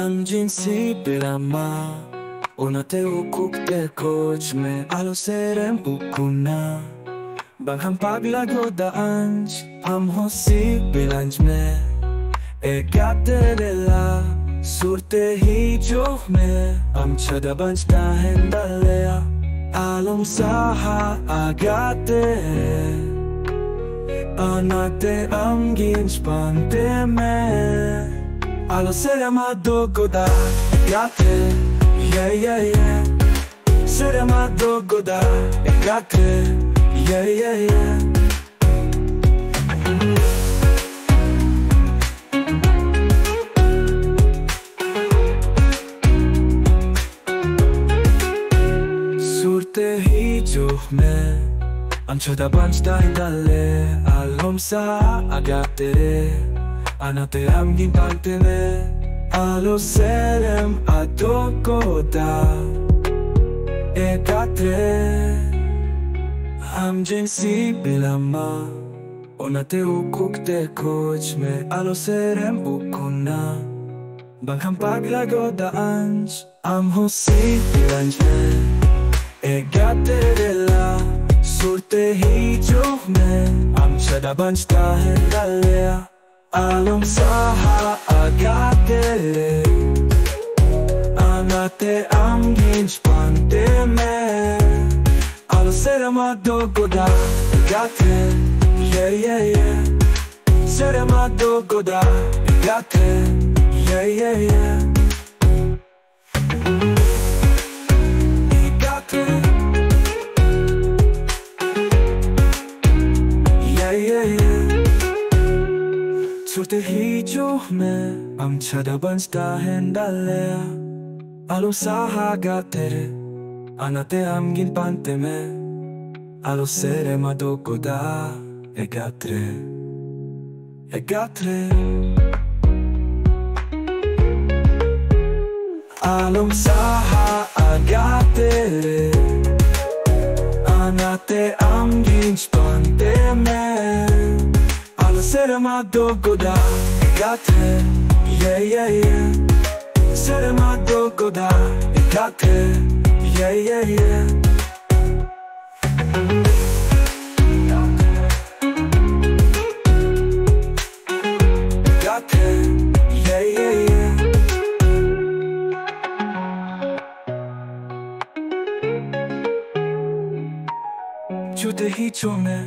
Am ginsi pilama Una te ukuk te kochme Alo serem ukuna Bang pagla goda anj Am hosi bilanjme E gatte della Surte hi johme Am chada banch ta hendalea Alom saha agate Anate am ginch panteme Alo serema dogoda gate yeah yeah yeah Serema dogoda gate yeah yeah yeah Surte hi johme Am 쳐다본 달래 알롬사 아가테레 Anate amgin pantene Alo serem adokoda Ekatre Amjin si bilama Onate ukuk te kochme Alo serem ukuna Bangham paglagoda anj Am hosi bilanjme Egaterela Surte hi johme Am chadabanch tahendalea Alom saha agate Anate am ginch panteme Alo serema dogoda gate yeah yeah yeah Serema dogoda gate yeah yeah yeah Gate yeah yeah yeah Surte hi johme Am chadabanch tahendalea Alo saha gatere Anate amgin panteme Alo serema dogoda Egatre Alom saha agatere Anate amginch panteme Alo serema dogoda gate yeah yeah yeah Serema dogoda gate yeah yeah yeah Gate yeah yeah yeah Chute hi chome